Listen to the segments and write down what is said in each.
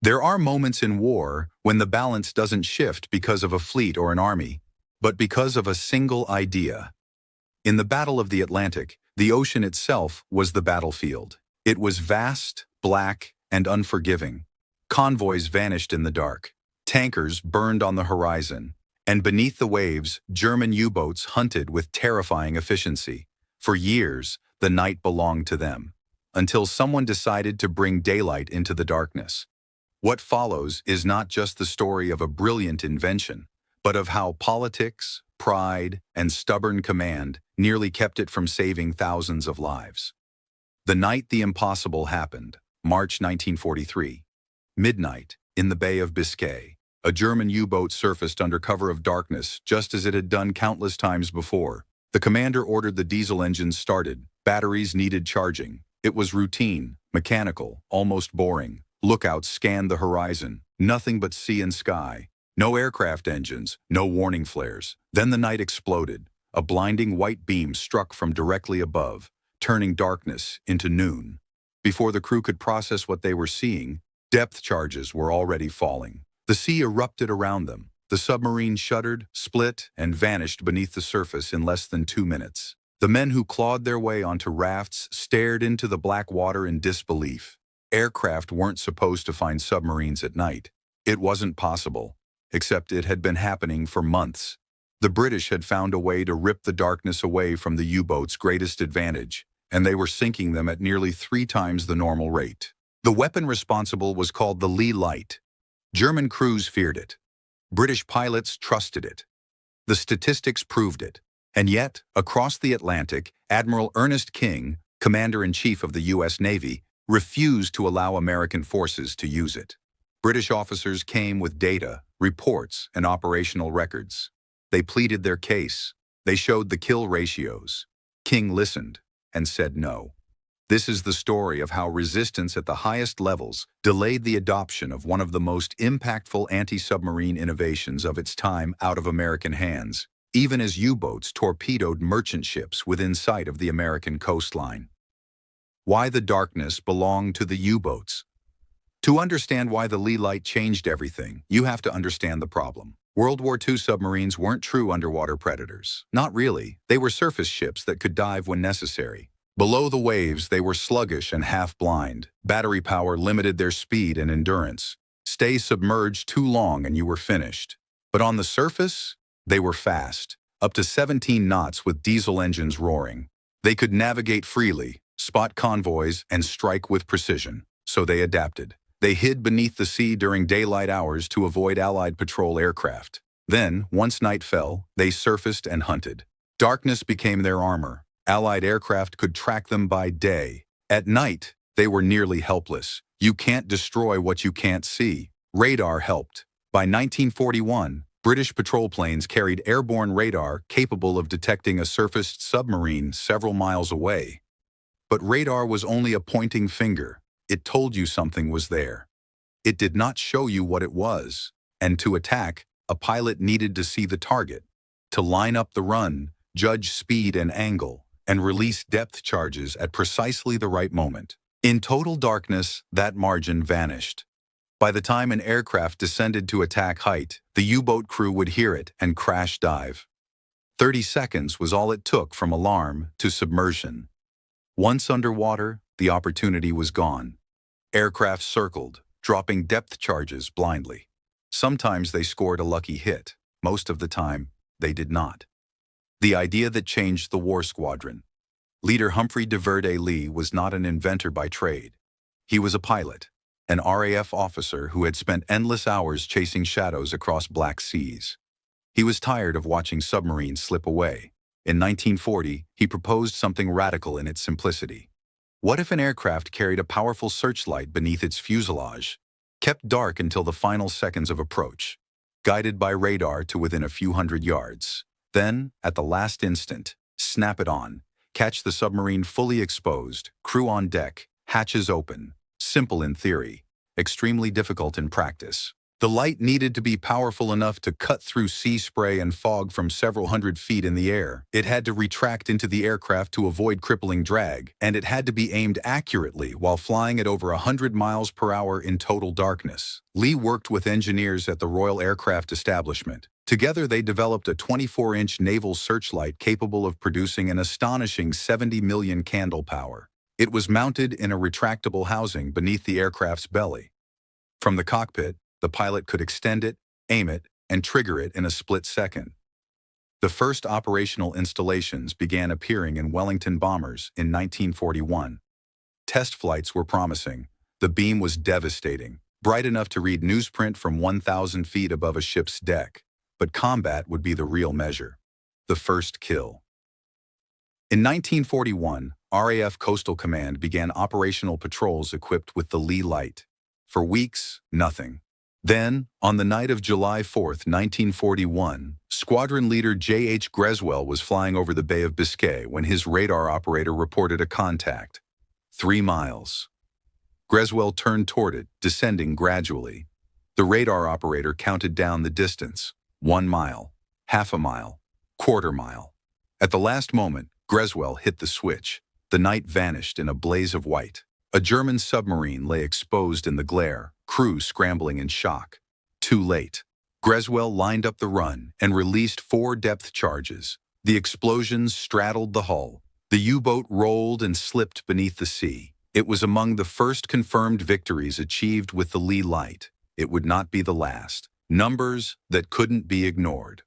There are moments in war when the balance doesn't shift because of a fleet or an army, but because of a single idea. In the Battle of the Atlantic, the ocean itself was the battlefield. It was vast, black, and unforgiving. Convoys vanished in the dark. Tankers burned on the horizon. And beneath the waves, German U-boats hunted with terrifying efficiency. For years, the night belonged to them, until someone decided to bring daylight into the darkness. What follows is not just the story of a brilliant invention, but of how politics, pride, and stubborn command nearly kept it from saving thousands of lives. The night the impossible happened, March 1943. Midnight, in the Bay of Biscay, a German U-boat surfaced under cover of darkness just as it had done countless times before. The commander ordered the diesel engines started. Batteries needed charging. It was routine, mechanical, almost boring. Lookouts scanned the horizon. Nothing but sea and sky. No aircraft engines, no warning flares. Then the night exploded. A blinding white beam struck from directly above, turning darkness into noon. Before the crew could process what they were seeing, depth charges were already falling. The sea erupted around them. The submarine shuddered, split, and vanished beneath the surface in less than 2 minutes. The men who clawed their way onto rafts stared into the black water in disbelief. Aircraft weren't supposed to find submarines at night. It wasn't possible, except it had been happening for months. The British had found a way to rip the darkness away from the U-boat's greatest advantage, and they were sinking them at nearly 3 times the normal rate. The weapon responsible was called the Leigh Light. German crews feared it. British pilots trusted it. The statistics proved it. And yet, across the Atlantic, Admiral Ernest King, Commander-in-Chief of the U.S. Navy, refused to allow American forces to use it. British officers came with data, reports, and operational records. They pleaded their case. They showed the kill ratios. King listened and said no. This is the story of how resistance at the highest levels delayed the adoption of one of the most impactful anti-submarine innovations of its time out of American hands, even as U-boats torpedoed merchant ships within sight of the American coastline. Why the darkness belonged to the U-boats. To understand why the Leigh Light changed everything, you have to understand the problem. World War II submarines weren't true underwater predators. Not really. They were surface ships that could dive when necessary. Below the waves, they were sluggish and half-blind. Battery power limited their speed and endurance. Stay submerged too long and you were finished. But on the surface, they were fast, up to 17 knots with diesel engines roaring. They could navigate freely, spot convoys, and strike with precision. So they adapted. They hid beneath the sea during daylight hours to avoid Allied patrol aircraft. Then, once night fell, they surfaced and hunted. Darkness became their armor. Allied aircraft could track them by day. At night, they were nearly helpless. You can't destroy what you can't see. Radar helped. By 1941, British patrol planes carried airborne radar capable of detecting a surfaced submarine several miles away. But radar was only a pointing finger. It told you something was there. It did not show you what it was. And to attack, a pilot needed to see the target, to line up the run, judge speed and angle, and release depth charges at precisely the right moment. In total darkness, that margin vanished. By the time an aircraft descended to attack height, the U-boat crew would hear it and crash dive. 30 seconds was all it took from alarm to submersion. Once underwater, the opportunity was gone. Aircraft circled, dropping depth charges blindly. Sometimes they scored a lucky hit. Most of the time, they did not. The idea that changed the war squadron. Leader Humphrey de Verde Lee was not an inventor by trade. He was a pilot, an RAF officer who had spent endless hours chasing shadows across black seas. He was tired of watching submarines slip away. In 1940, he proposed something radical in its simplicity. What if an aircraft carried a powerful searchlight beneath its fuselage, kept dark until the final seconds of approach, guided by radar to within a few hundred yards? Then, at the last instant, snap it on, catch the submarine fully exposed, crew on deck, hatches open. Simple in theory, extremely difficult in practice. The light needed to be powerful enough to cut through sea spray and fog from several hundred feet in the air. It had to retract into the aircraft to avoid crippling drag, and it had to be aimed accurately while flying at over 100 miles per hour in total darkness. Leigh worked with engineers at the Royal Aircraft Establishment. Together they developed a 24-inch naval searchlight capable of producing an astonishing 70 million candle power. It was mounted in a retractable housing beneath the aircraft's belly. From the cockpit, the pilot could extend it, aim it, and trigger it in a split second. The first operational installations began appearing in Wellington bombers in 1941. Test flights were promising. The beam was devastating, bright enough to read newsprint from 1,000 feet above a ship's deck. But combat would be the real measure. The first kill. In 1941, RAF Coastal Command began operational patrols equipped with the Leigh Light. For weeks, nothing. Then, on the night of July 4, 1941, Squadron Leader J.H. Greswell was flying over the Bay of Biscay when his radar operator reported a contact. 3 miles. Greswell turned toward it, descending gradually. The radar operator counted down the distance. 1 mile, half a mile, quarter mile. At the last moment, Greswell hit the switch. The night vanished in a blaze of white. A German submarine lay exposed in the glare, crew scrambling in shock. Too late. Greswell lined up the run and released 4 depth charges. The explosions straddled the hull. The U-boat rolled and slipped beneath the sea. It was among the first confirmed victories achieved with the Leigh Light. It would not be the last. Numbers that couldn't be ignored.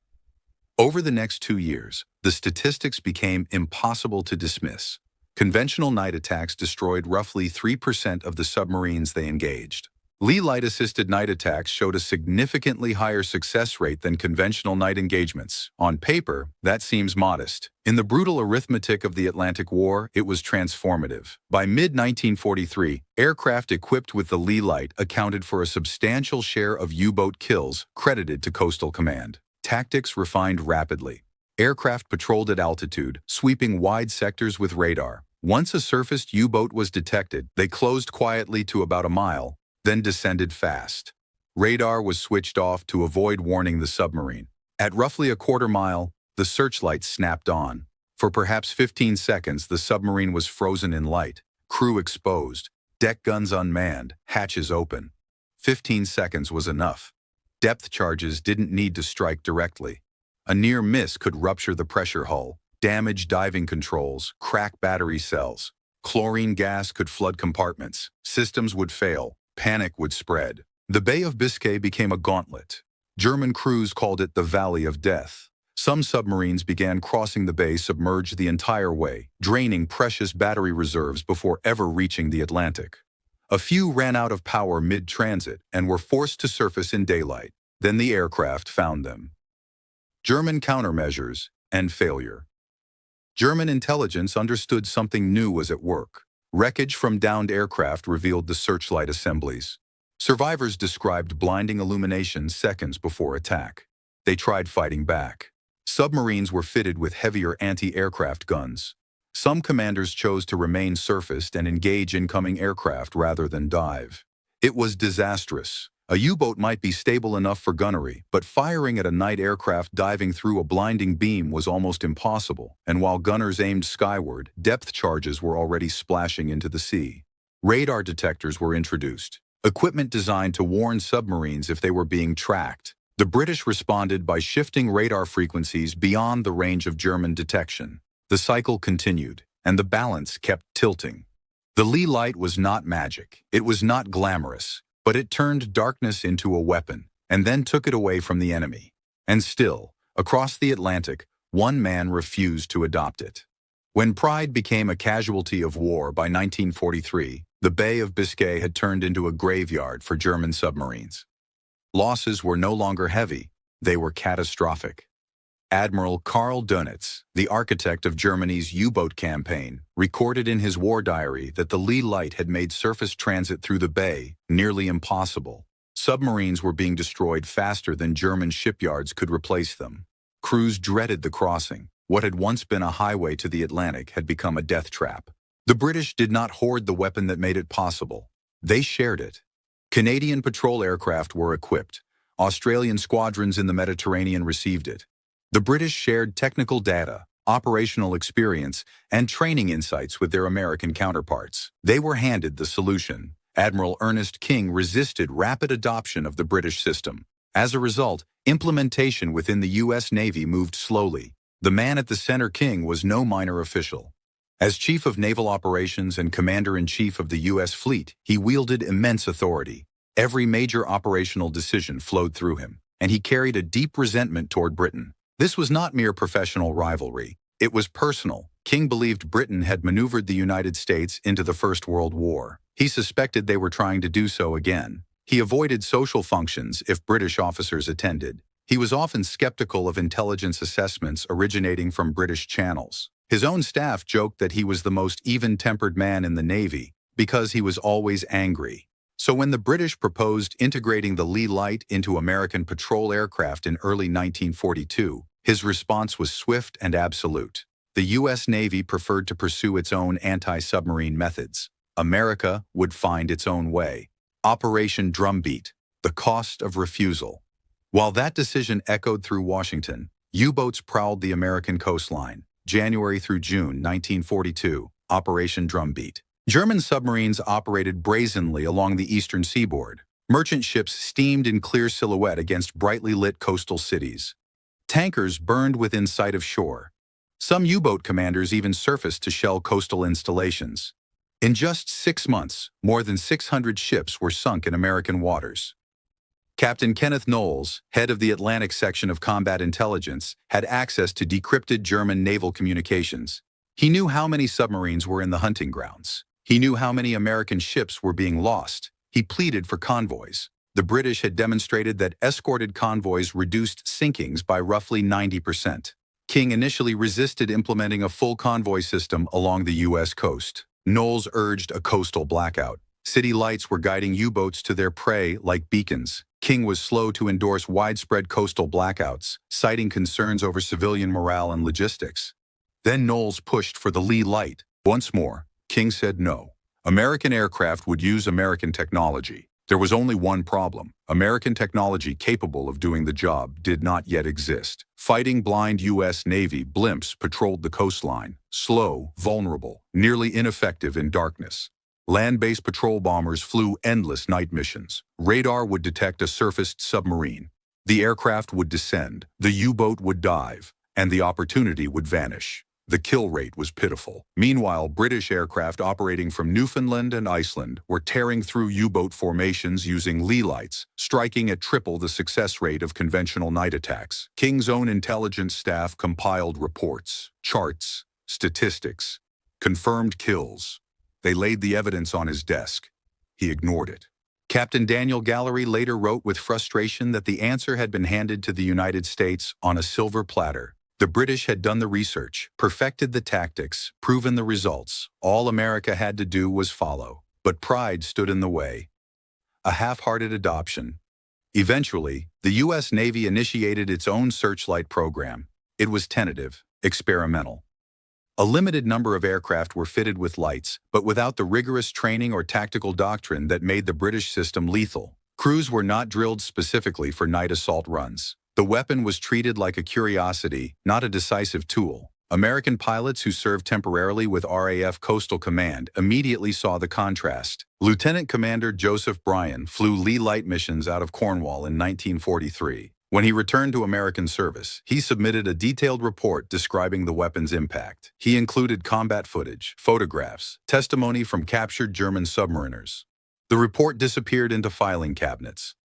Over the next 2 years, the statistics became impossible to dismiss. Conventional night attacks destroyed roughly 3% of the submarines they engaged. Leigh Light-assisted night attacks showed a significantly higher success rate than conventional night engagements. On paper, that seems modest. In the brutal arithmetic of the Atlantic War, it was transformative. By mid-1943, aircraft equipped with the Leigh Light accounted for a substantial share of U-boat kills credited to Coastal Command. Tactics refined rapidly. Aircraft patrolled at altitude, sweeping wide sectors with radar. Once a surfaced U-boat was detected, they closed quietly to about a mile, then descended fast. Radar was switched off to avoid warning the submarine. At roughly a quarter mile, the searchlight snapped on. For perhaps 15 seconds, the submarine was frozen in light, crew exposed, deck guns unmanned, hatches open. 15 seconds was enough. Depth charges didn't need to strike directly. A near miss could rupture the pressure hull, damage diving controls, crack battery cells. Chlorine gas could flood compartments. Systems would fail. Panic would spread. The Bay of Biscay became a gauntlet. German crews called it the Valley of Death. Some submarines began crossing the bay submerged the entire way, draining precious battery reserves before ever reaching the Atlantic. A few ran out of power mid-transit and were forced to surface in daylight. Then the aircraft found them. German countermeasures and failure. German intelligence understood something new was at work. Wreckage from downed aircraft revealed the searchlight assemblies. Survivors described blinding illumination seconds before attack. They tried fighting back. Submarines were fitted with heavier anti-aircraft guns. Some commanders chose to remain surfaced and engage incoming aircraft rather than dive. It was disastrous. A U-boat might be stable enough for gunnery, but firing at a night aircraft diving through a blinding beam was almost impossible, and while gunners aimed skyward, depth charges were already splashing into the sea. Radar detectors were introduced, equipment designed to warn submarines if they were being tracked. The British responded by shifting radar frequencies beyond the range of German detection. The cycle continued, and the balance kept tilting. The Leigh Light was not magic. It was not glamorous. But it turned darkness into a weapon, and then took it away from the enemy. And still, across the Atlantic, one man refused to adopt it. When pride became a casualty of war by 1943, the Bay of Biscay had turned into a graveyard for German submarines. Losses were no longer heavy, they were catastrophic. Admiral Karl Dönitz, the architect of Germany's U-boat campaign, recorded in his war diary that the Leigh Light had made surface transit through the bay nearly impossible. Submarines were being destroyed faster than German shipyards could replace them. Crews dreaded the crossing. What had once been a highway to the Atlantic had become a death trap. The British did not hoard the weapon that made it possible. They shared it. Canadian patrol aircraft were equipped. Australian squadrons in the Mediterranean received it. The British shared technical data, operational experience, and training insights with their American counterparts. They were handed the solution. Admiral Ernest King resisted rapid adoption of the British system. As a result, implementation within the U.S. Navy moved slowly. The man at the center, King, was no minor official. As Chief of Naval Operations and Commander-in-Chief of the U.S. Fleet, he wielded immense authority. Every major operational decision flowed through him, and he carried a deep resentment toward Britain. This was not mere professional rivalry. It was personal. King believed Britain had maneuvered the United States into the First World War. He suspected they were trying to do so again. He avoided social functions if British officers attended. He was often skeptical of intelligence assessments originating from British channels. His own staff joked that he was the most even-tempered man in the Navy because he was always angry. So when the British proposed integrating the Leigh Light into American patrol aircraft in early 1942, his response was swift and absolute. The U.S. Navy preferred to pursue its own anti-submarine methods. America would find its own way. Operation Drumbeat, the cost of refusal. While that decision echoed through Washington, U-boats prowled the American coastline. January through June 1942, Operation Drumbeat. German submarines operated brazenly along the eastern seaboard. Merchant ships steamed in clear silhouette against brightly lit coastal cities. Tankers burned within sight of shore. Some U-boat commanders even surfaced to shell coastal installations. In just 6 months, more than 600 ships were sunk in American waters. Captain Kenneth Knowles, head of the Atlantic Section of Combat Intelligence, had access to decrypted German naval communications. He knew how many submarines were in the hunting grounds. He knew how many American ships were being lost. He pleaded for convoys. The British had demonstrated that escorted convoys reduced sinkings by roughly 90%. King initially resisted implementing a full convoy system along the U.S. coast. Knowles urged a coastal blackout. City lights were guiding U-boats to their prey like beacons. King was slow to endorse widespread coastal blackouts, citing concerns over civilian morale and logistics. Then Knowles pushed for the Leigh Light. Once more, King said no. American aircraft would use American technology. There was only one problem. American technology capable of doing the job did not yet exist. Fighting blind U.S. Navy blimps patrolled the coastline, slow, vulnerable, nearly ineffective in darkness. Land-based patrol bombers flew endless night missions. Radar would detect a surfaced submarine. The aircraft would descend, the U-boat would dive, and the opportunity would vanish. The kill rate was pitiful. Meanwhile, British aircraft operating from Newfoundland and Iceland were tearing through U-boat formations using Leigh lights, striking at triple the success rate of conventional night attacks. King's own intelligence staff compiled reports, charts, statistics, confirmed kills. They laid the evidence on his desk. He ignored it. Captain Daniel Gallery later wrote with frustration that the answer had been handed to the United States on a silver platter. The British had done the research, perfected the tactics, proven the results. All America had to do was follow. But pride stood in the way. A half-hearted adoption. Eventually, the U.S. Navy initiated its own searchlight program. It was tentative, experimental. A limited number of aircraft were fitted with lights, but without the rigorous training or tactical doctrine that made the British system lethal. Crews were not drilled specifically for night assault runs. The weapon was treated like a curiosity, not a decisive tool. American pilots who served temporarily with RAF Coastal Command immediately saw the contrast. Lieutenant Commander Joseph Bryan flew Leigh Light missions out of Cornwall in 1943. When he returned to American service, he submitted a detailed report describing the weapon's impact. He included combat footage, photographs, testimony from captured German submariners. The report disappeared into filing cabinets.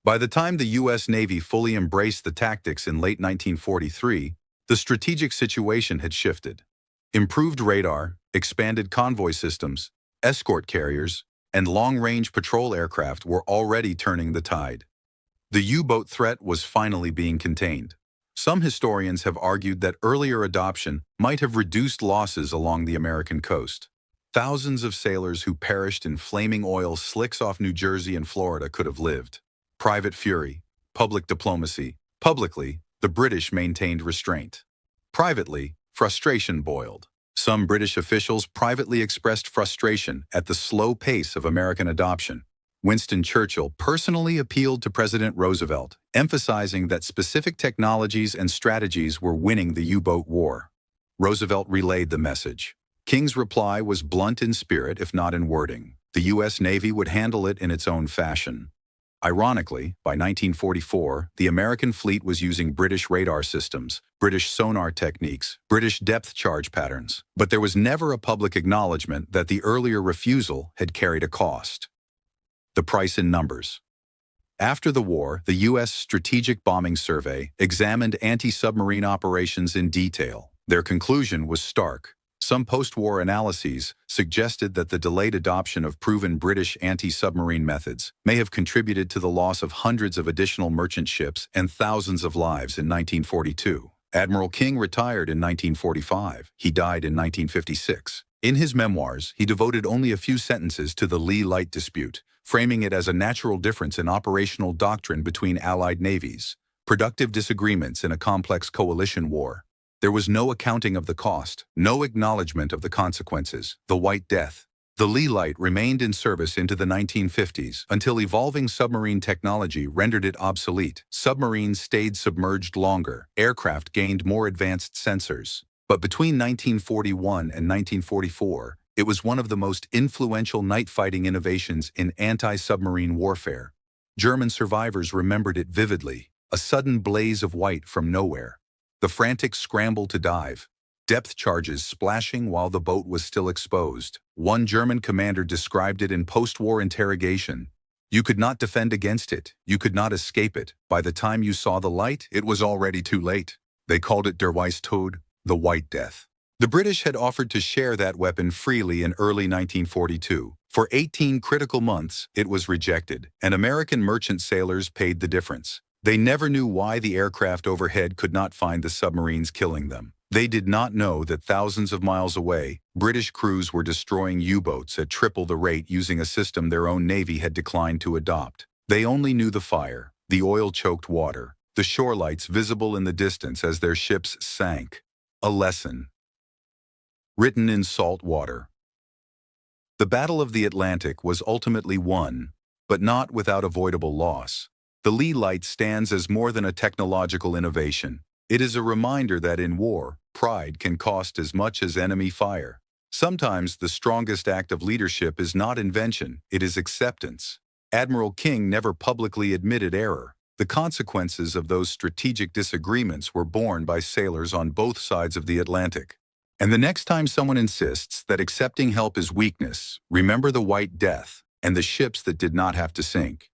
By the time the U.S. Navy fully embraced the tactics in late 1943, the strategic situation had shifted. Improved radar, expanded convoy systems, escort carriers, and long-range patrol aircraft were already turning the tide. The U-boat threat was finally being contained. Some historians have argued that earlier adoption might have reduced losses along the American coast. Thousands of sailors who perished in flaming oil slicks off New Jersey and Florida could have lived. Private fury, public diplomacy. Publicly, the British maintained restraint. Privately, frustration boiled. Some British officials privately expressed frustration at the slow pace of American adoption. Winston Churchill personally appealed to President Roosevelt, emphasizing that specific technologies and strategies were winning the U-boat war. Roosevelt relayed the message. King's reply was blunt in spirit, if not in wording. The U.S. Navy would handle it in its own fashion. Ironically, by 1944, the American fleet was using British radar systems, British sonar techniques, British depth charge patterns, but there was never a public acknowledgement that the earlier refusal had carried a cost. The price in numbers. After the war, the U.S. Strategic Bombing Survey examined anti-submarine operations in detail. Their conclusion was stark. Some post-war analyses suggested that the delayed adoption of proven British anti-submarine methods may have contributed to the loss of hundreds of additional merchant ships and thousands of lives in 1942. Admiral King retired in 1945. He died in 1956. In his memoirs, he devoted only a few sentences to the Leigh Light dispute, framing it as a natural difference in operational doctrine between Allied navies, productive disagreements in a complex coalition war. There was no accounting of the cost, no acknowledgement of the consequences, the White Death. The Leigh Light remained in service into the 1950s until evolving submarine technology rendered it obsolete. Submarines stayed submerged longer, aircraft gained more advanced sensors. But between 1941 and 1944, it was one of the most influential night-fighting innovations in anti-submarine warfare. German survivors remembered it vividly, a sudden blaze of white from nowhere. The frantic scramble to dive, depth charges splashing while the boat was still exposed. One German commander described it in post-war interrogation. You could not defend against it. You could not escape it. By the time you saw the light, it was already too late. They called it der Weiße Tod, the White Death. The British had offered to share that weapon freely in early 1942. For 18 critical months, it was rejected, and American merchant sailors paid the difference. They never knew why the aircraft overhead could not find the submarines killing them. They did not know that thousands of miles away, British crews were destroying U-boats at triple the rate using a system their own Navy had declined to adopt. They only knew the fire, the oil-choked water, the shore lights visible in the distance as their ships sank. A lesson. Written in salt water. The Battle of the Atlantic was ultimately won, but not without avoidable loss. The Leigh Light stands as more than a technological innovation. It is a reminder that in war, pride can cost as much as enemy fire. Sometimes the strongest act of leadership is not invention, it is acceptance. Admiral King never publicly admitted error. The consequences of those strategic disagreements were borne by sailors on both sides of the Atlantic. And the next time someone insists that accepting help is weakness, remember the White Death and the ships that did not have to sink.